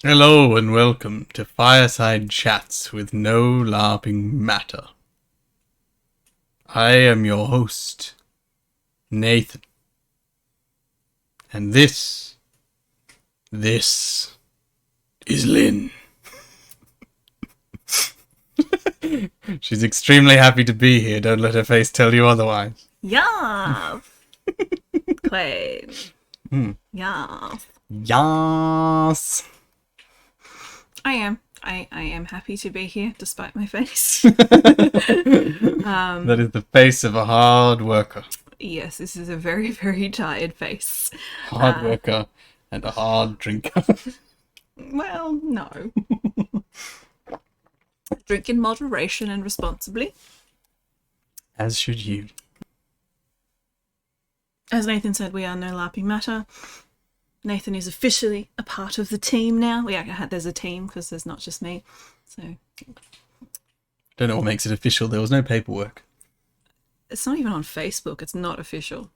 Hello and welcome to Fireside Chats with no LARPing matter. I am your host, Nathan. And this is Lynn. She's extremely happy to be here, don't let her face tell you otherwise. Yeah. Queen. Yeah. Yas. I am. I am happy to be here despite my face. That is the face of a hard worker. Yes, this is a very, very tired face. Hard worker and a hard drinker. Well, no. Drink in moderation and responsibly. As should you. As Nathan said, we are no LARPing matter. Nathan is officially a part of the team now. There's a team because there's not just me. So Don't know what makes it official. There was no paperwork. it's not even on Facebook. It's not official.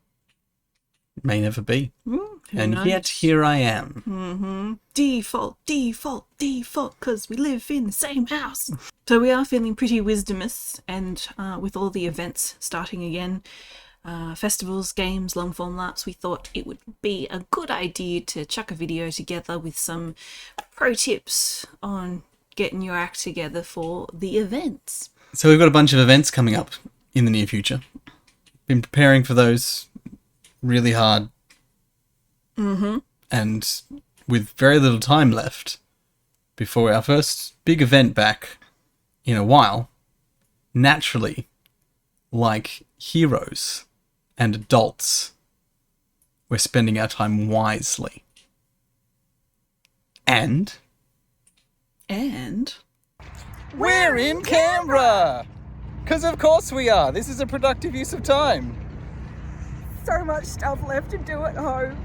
May never be. Who And knows? yet here I am. Default, because we live in the same house. So we are feeling pretty wisdomous, and with all the events starting again, festivals, games, long-form LARPs, we thought it would be a good idea to chuck a video together with some pro tips on getting your act together for the events. So we've got a bunch of events coming up in the near future. Been preparing for those really hard. And with very little time left before our first big event back in a while, naturally, like heroes and adults, we're spending our time wisely. And We're in Canberra! Because of course we are. This is a productive use of time. So much stuff left to do at home.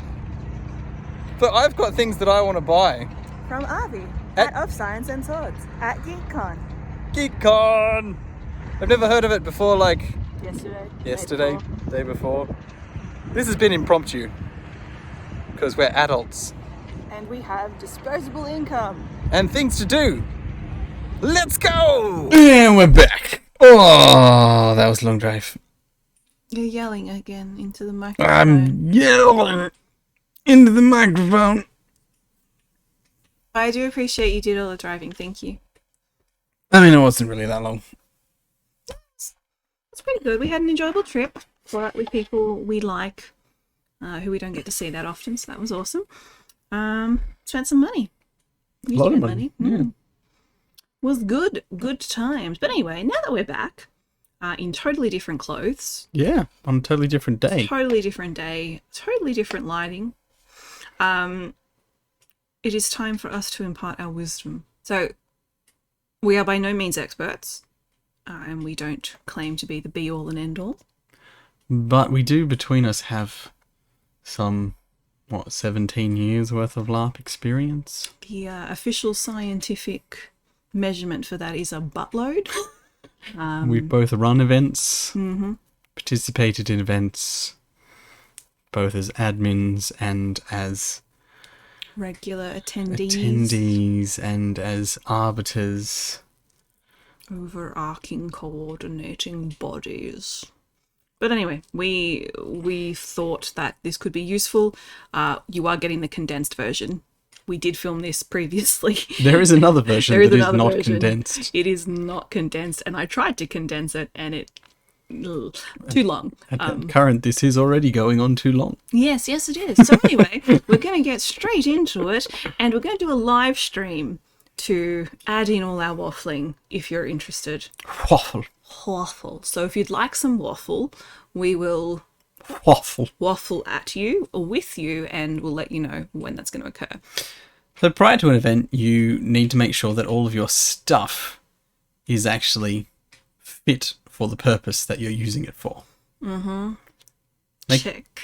But I've got things that I want to buy. From Avi At- at Of Science and Swords at GeekCon. GeekCon! I've never heard of it before, like Yesterday. day before. This has been impromptu. Because we're adults. And we have disposable income. And things to do. Let's go! and we're back. Oh, that was a long drive. you're yelling again into the microphone. I'm yelling into the microphone. I do appreciate you did all the driving, thank you. I mean, it wasn't really that long. It's pretty good. We had an enjoyable trip. Caught up with people we like, who we don't get to see that often, so that was awesome. Spent some money. A lot of money. Yeah. Was good times. But anyway, now that we're back, in totally different clothes, Yeah, on a totally different day. totally different day, totally different lighting, it is time for us to impart our wisdom. So, we are by no means experts, and we don't claim to be the be-all and end-all. But we do, between us, have some, 17 years worth of LARP experience? The official scientific measurement for that is a buttload. We've both run events, participated in events, both as admins and as Regular attendees. attendees and as arbiters. Overarching coordinating bodies. But anyway, we thought that this could be useful. You are getting the condensed version. We did film this previously. There is another version There is that is another not version. condensed. It is not condensed, and I tried to condense it, and it too long. At current, this is already going on too long. Yes, it is. So anyway, we're going to get straight into it, and we're going to do a live stream to add in all our waffling if you're interested. Waffle. So if you'd like some waffle, we will Waffle. at you or with you, and we'll let you know when that's going to occur. So prior to an event, you need to make sure that all of your stuff is actually fit for the purpose that you're using it for. Like- Check.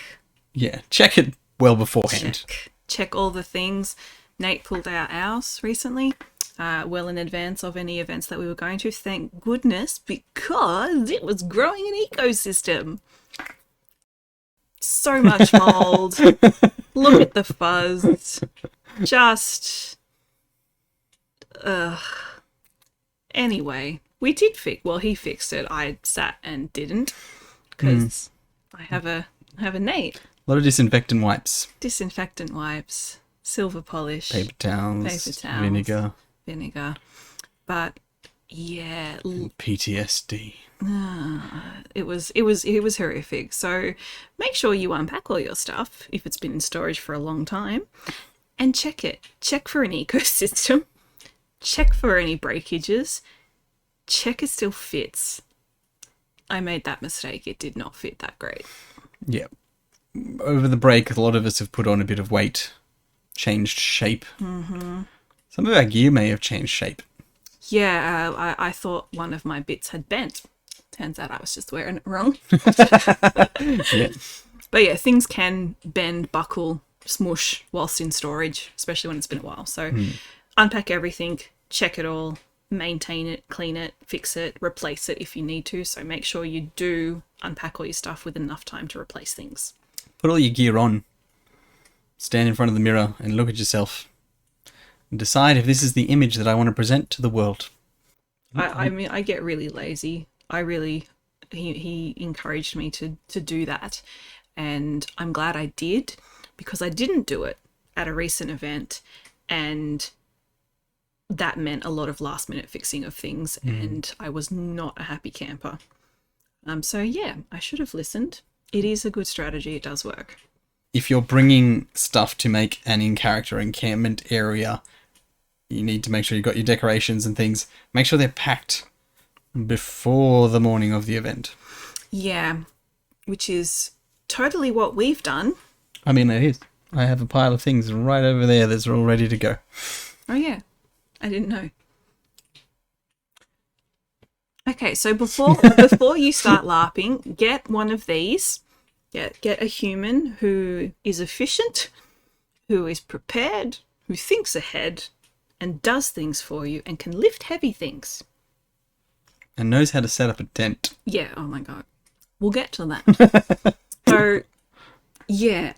Yeah, check it well beforehand. Check all the things. Nate pulled out ours recently, well in advance of any events that we were going to. Thank goodness, because it was growing an ecosystem. So much mold. Look at the fuzz. Just Anyway, we did fix. Well, he fixed it. I sat and didn't because I have a Nate. A lot of disinfectant wipes, Disinfectant wipes, silver polish, paper towns, vinegar, but yeah, PTSD. it was horrific. So make sure you unpack all your stuff if it's been in storage for a long time, and check it. Check for an ecosystem. Check for any breakages. Check it still fits. I made that mistake. It did not fit that great. Yeah. Over the break, a lot of us have put on a bit of weight, changed shape. Mm-hmm. Some of our gear may have changed shape. Yeah, I thought one of my bits had bent. Turns out I was just wearing it wrong. Yeah. But yeah, things can bend, buckle, smush whilst in storage, especially when it's been a while. So unpack everything, check it all, maintain it, clean it, fix it, replace it if you need to. So make sure you do unpack all your stuff with enough time to replace things. Put all your gear on. Stand in front of the mirror and look at yourself. And decide if this is the image that I want to present to the world. I mean, I get really lazy. He encouraged me to do that. And I'm glad I did, because I didn't do it at a recent event. And that meant a lot of last minute fixing of things. And I was not a happy camper. So yeah, I should have listened. It is a good strategy. It does work. If you're bringing stuff to make an in-character encampment area, you need to make sure you've got your decorations and things. Make sure they're packed before the morning of the event. Yeah, which is totally what we've done. I mean, it is. I have a pile of things right over there that's all ready to go. Oh yeah, I didn't know. Okay, so before you start LARPing, get one of these. Get a human who is efficient, who is prepared, who thinks ahead, and does things for you, and can lift heavy things. And knows how to set up a tent. Yeah, oh my god. We'll get to that. So, yeah.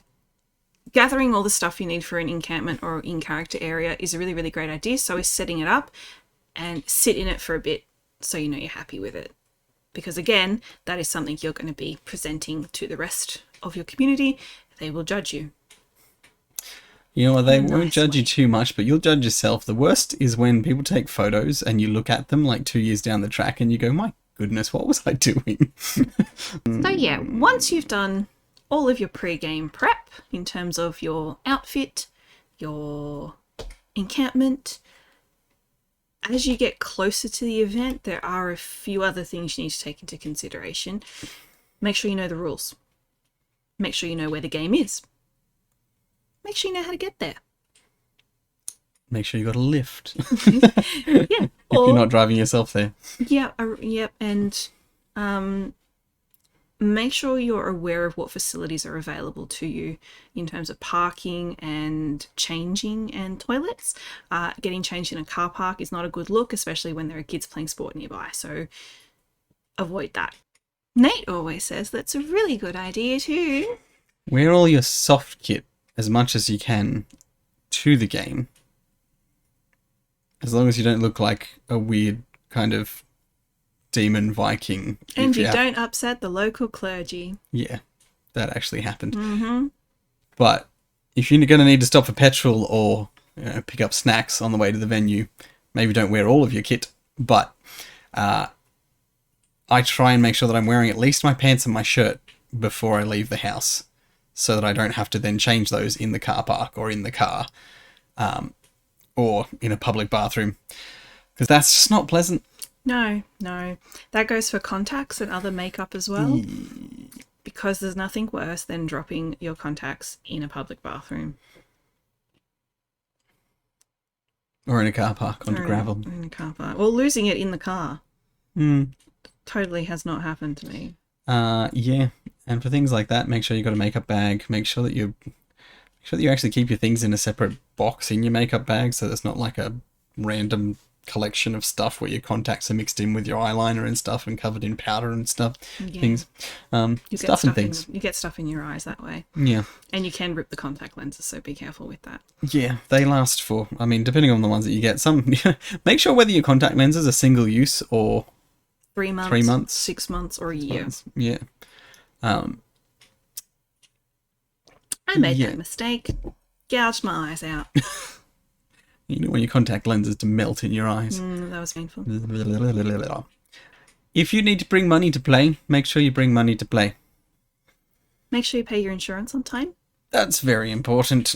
Gathering all the stuff you need for an encampment or in-character area is a really, really great idea. So is setting it up and sit in it for a bit so you know you're happy with it. Because again, that is something you're going to be presenting to the rest of your community. They will judge you. You know what, they won't judge you too much, but you'll judge yourself. The worst is when people take photos and you look at them like 2 years down the track and you go, my goodness, what was I doing? So yeah, once you've done all of your pre-game prep in terms of your outfit, your encampment, as you get closer to the event, there are a few other things you need to take into consideration. Make sure you know the rules. Make sure you know where the game is. Make sure you know how to get there. Make sure you got a lift. Yeah. If you're not driving yourself there. Yeah, and make sure you're aware of what facilities are available to you in terms of parking and changing and toilets. Getting changed in a car park is not a good look, especially when there are kids playing sport nearby, so avoid that. Nate always says that's a really good idea too. Wear all your soft kit as much as you can to the game. As long as you don't look like a weird kind of demon Viking. And you don't upset the local clergy. Yeah, that actually happened. Mm-hmm. But if you're going to need to stop for petrol or pick up snacks on the way to the venue, maybe don't wear all of your kit. But I try and make sure that I'm wearing at least my pants and my shirt before I leave the house, so that I don't have to then change those in the car park or in the car or in a public bathroom, because that's just not pleasant. No. That goes for contacts and other makeup as well, because there's nothing worse than dropping your contacts in a public bathroom. Or in a car park onto gravel. In a car park. Or losing it in the car. Totally has not happened to me. Yeah. And for things like that, make sure you've got a makeup bag. Make sure that you actually keep your things in a separate box in your makeup bag, so there's not like a random collection of stuff where your contacts are mixed in with your eyeliner and stuff and covered in powder and stuff, Yeah. things, You stuff and things. you get stuff in your eyes that way. Yeah. And you can rip the contact lenses, so be careful with that. Yeah, they last for, I mean, depending on the ones that you get, some, make sure whether your contact lenses are single use or 3 months, 3 months, 6 months, or a year. Yeah. I made Yeah. that mistake. Gouged my eyes out. You know, when your contact lenses to melt in your eyes. That was painful. If you need to bring money to play, make sure you bring money to play. Make sure you pay your insurance on time. That's very important.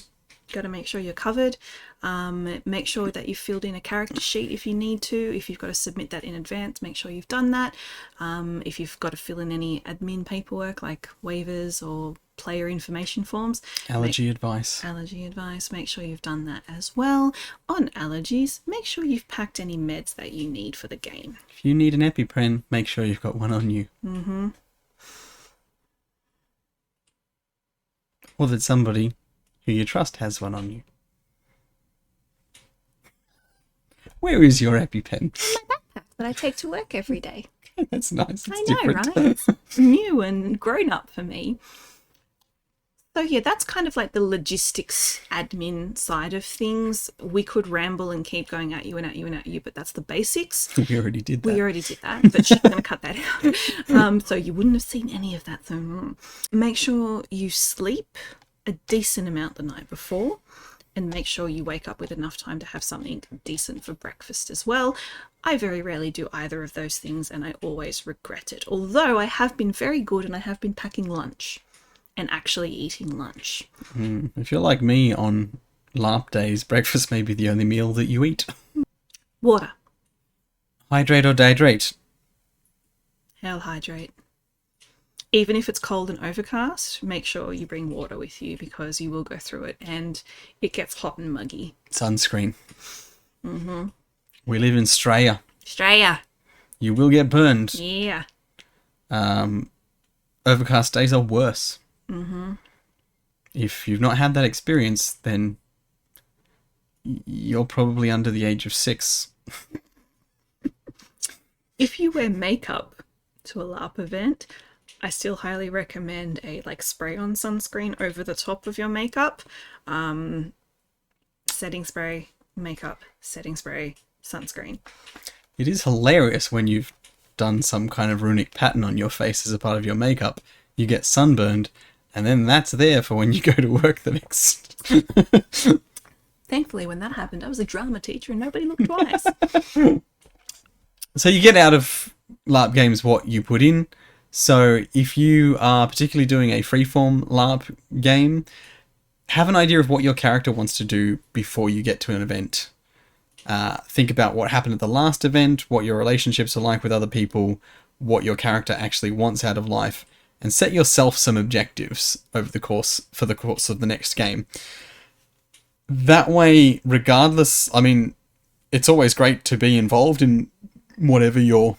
Got to make sure you're covered. Make sure that you filled in a character sheet if you need to. If you've got to submit that in advance, make sure you've done that. If you've got to fill in any admin paperwork like waivers or player information forms. Allergy advice. Allergy advice, make sure you've done that as well. On allergies, make sure you've packed any meds that you need for the game. If you need an EpiPen, make sure you've got one on you. Mm-hmm. Or that somebody who you trust has one on you. Where is your EpiPen? That I take to work every day. That's nice. It's I know, different. right? It's new and grown up for me. So yeah, that's kind of like the logistics admin side of things. We could ramble and keep going at you and at you and at you, but that's the basics. We already did that. We already did that, but she's going to cut that out. So you wouldn't have seen any of that. So make sure you sleep a decent amount the night before, and make sure you wake up with enough time to have something decent for breakfast as well. I very rarely do either of those things, and I always regret it. Although I have been very good, and I have been packing lunch and actually eating lunch. If you're like me on LARP days, breakfast may be the only meal that you eat. Water. Hydrate or dehydrate. Hell, hydrate. Even if it's cold and overcast, make sure you bring water with you because you will go through it and it gets hot and muggy. Sunscreen. Mm-hmm. We live in Australia. Australia. You will get burned. Yeah. Overcast days are worse. Mm-hmm. If you've not had that experience, then you're probably under the age of 6. If you wear makeup to a LARP event, I still highly recommend a spray-on sunscreen over the top of your makeup. Setting spray, makeup, setting spray, sunscreen. It is hilarious when you've done some kind of runic pattern on your face as a part of your makeup. You get sunburned, and then that's there for when you go to work the next. Thankfully, when that happened, I was a drama teacher and nobody looked twice. So you get out of LARP games what you put in. So if you are particularly doing a freeform LARP game, have an idea of what your character wants to do before you get to an event. Think about what happened at the last event, what your relationships are like with other people, what your character actually wants out of life, and set yourself some objectives for the course of the next game. That way, regardless, I mean, it's always great to be involved in whatever your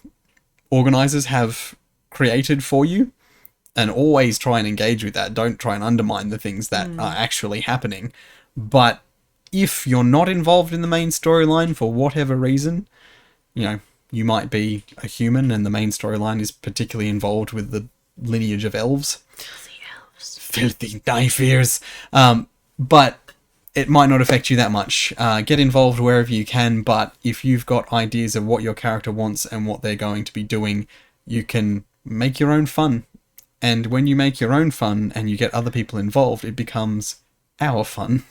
organizers have created for you, and always try and engage with that. Don't try and undermine the things that are actually happening. But if you're not involved in the main storyline for whatever reason, you might be a human and the main storyline is particularly involved with the lineage of elves. Filthy knife ears. But it might not affect you that much. Get involved wherever you can, but if you've got ideas of what your character wants and what they're going to be doing, you can make your own fun. And when you make your own fun and you get other people involved, it becomes our fun.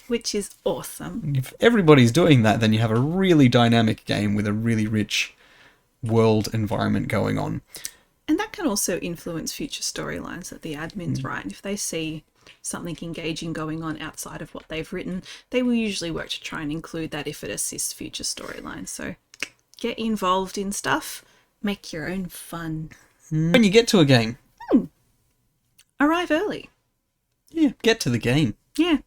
Which is awesome. If everybody's doing that, then you have a really dynamic game with a really rich world environment going on. And that can also influence future storylines that the admins write. If they see something engaging going on outside of what they've written, they will usually work to try and include that if it assists future storylines. So get involved in stuff, make your own fun. When you get to a game, Arrive early. yeah, get to the game. Yeah.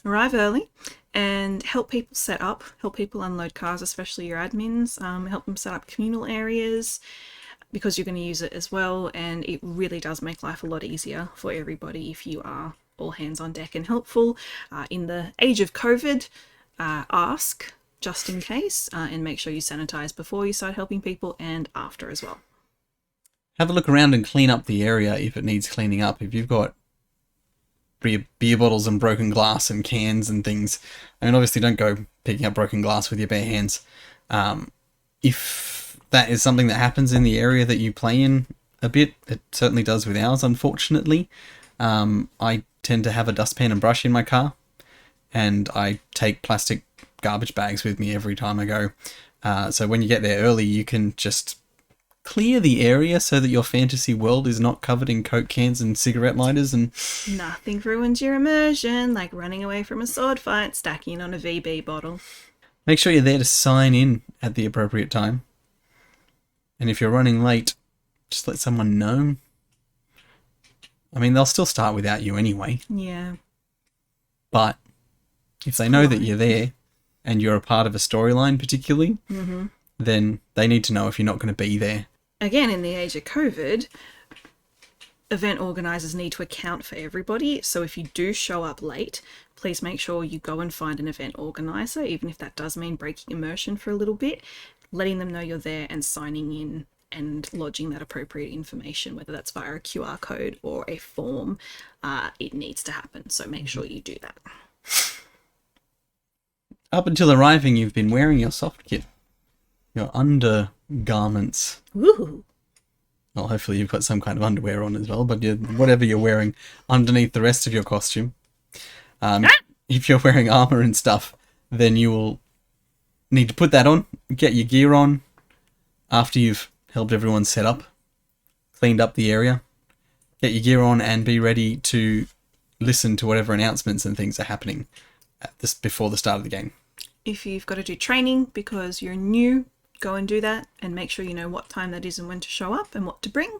Arrive early and help people set up, help people unload cars, especially your admins, help them set up communal areas because you're going to use it as well, and it really does make life a lot easier for everybody if you are all hands on deck and helpful. In the age of COVID, ask just in case, and make sure you sanitize before you start helping people and after as well. Have a look around and clean up the area if it needs cleaning up. If you've got beer bottles and broken glass and cans and things, I mean, obviously don't go picking up broken glass with your bare hands. If that is something that happens in the area that you play in a bit, it certainly does with ours, unfortunately. I tend to have a dustpan and brush in my car, and I take plastic garbage bags with me every time I go. So when you get there early, you can just clear the area so that your fantasy world is not covered in Coke cans and cigarette lighters. And Nothing ruins your immersion like running away from a sword fight, stacking on a VB bottle. make sure you're there to sign in at the appropriate time. And if you're running late, just let someone know. I mean, they'll still start without you anyway. Yeah. But if they know that you're there and you're a part of a storyline particularly, then they need to know if you're not going to be there. Again, in the age of COVID, event organisers need to account for everybody. So if you do show up late, please make sure you go and find an event organiser, even if that does mean breaking immersion for a little bit, letting them know you're there and signing in and lodging that appropriate information, whether that's via a QR code or a form. It needs to happen. So make sure you do that. Up until arriving, you've been wearing your soft kit, your undergarments. Woohoo! Well, hopefully you've got some kind of underwear on as well, but whatever you're wearing underneath the rest of your costume. If you're wearing armor and stuff, then you will need to put that on, get your gear on, after you've helped everyone set up, cleaned up the area, get your gear on and be ready to listen to whatever announcements and things are happening before the start of the game. If you've got to do training because you're new, go and do that and make sure you know what time that is and when to show up and what to bring.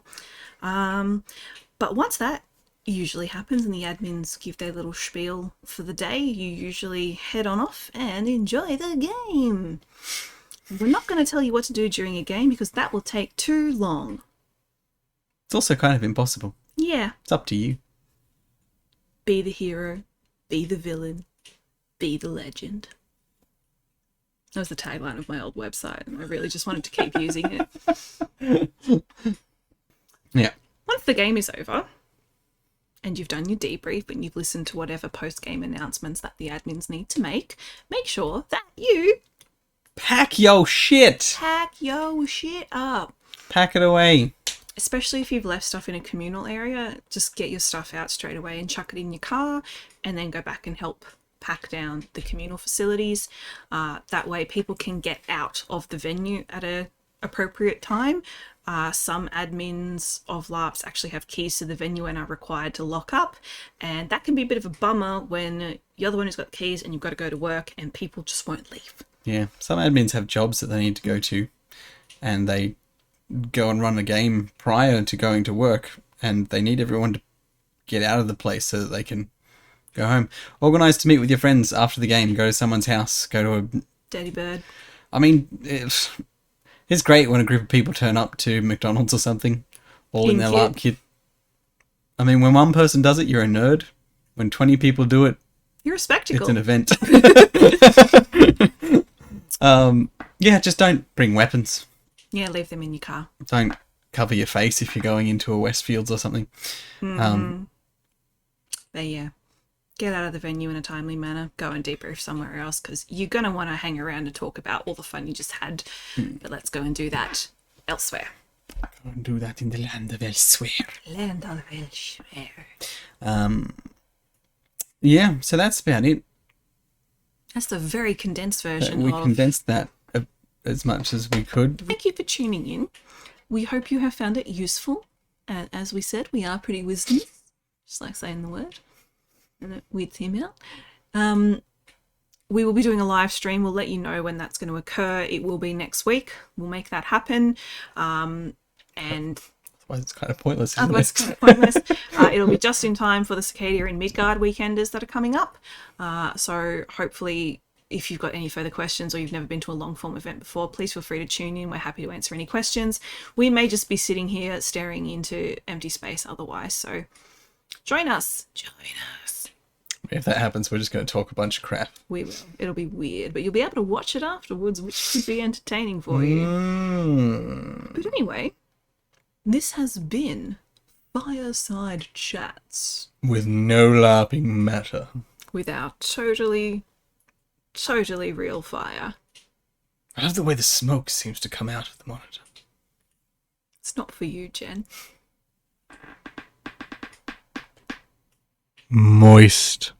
But once that usually happens and the admins give their little spiel for the day, you usually head on off and enjoy the game. We're not going to tell you what to do during a game because that will take too long. It's also kind of impossible. Yeah. It's up to you. Be the hero, be the villain, be the legend. That was the tagline of my old website, and I really just wanted to keep using it. Yeah. Once the game is over, and you've done your debrief and you've listened to whatever post-game announcements that the admins need to make sure that you Pack your shit! pack your shit up. Pack it away. Especially if you've left stuff in a communal area, just get your stuff out straight away and chuck it in your car, and then go back and help pack down the communal facilities. That way people can get out of the venue at a appropriate time. Some admins of LARPs actually have keys to the venue and are required to lock up, and that can be a bit of a bummer when you're the one who's got the keys and you've got to go to work and people just won't leave. Yeah, some admins have jobs that they need to go to, and they go and run a game prior to going to work, and they need everyone to get out of the place so that they can go home. Organise to meet with your friends after the game, go to someone's house, go to a... Dirty bird. I mean, it's great when a group of people turn up to McDonald's or something, all in their LARP kit. I mean, when one person does it, you're a nerd. When 20 people do it, You're a spectacle. it's an event. Yeah, just don't bring weapons. Yeah, leave them in your car. Don't cover your face if you're going into a Westfields or something. But yeah, get out of the venue in a timely manner. Go and debrief somewhere else because you're going to want to hang around and talk about all the fun you just had. But let's go and do that elsewhere. Go and do that in the land of elsewhere. Land of elsewhere. Yeah, so that's about it. That's the very condensed version We of... condensed that as much as we could. Thank you for tuning in. We hope you have found it useful. As we said, we are pretty wisdom, just like saying the word, and it weirds him out. We will be doing a live stream. We'll let you know when that's going to occur. It will be next week. We'll make that happen. And Otherwise it's kind of pointless, isn't otherwise, it? it's kind of pointless. It'll be just in time for the Cicadia and Midgard weekenders that are coming up. So hopefully, if you've got any further questions or you've never been to a long form event before, please feel free to tune in. We're happy to answer any questions. We may just be sitting here staring into empty space otherwise. So join us. Join us. If that happens, we're just going to talk a bunch of crap. We will. It'll be weird, but you'll be able to watch it afterwards, which could be entertaining for you. But anyway, this has been Fireside Chats With no LARPing matter. with our totally real fire. I love the way the smoke seems to come out of the monitor. It's not for you, Jen. Moist.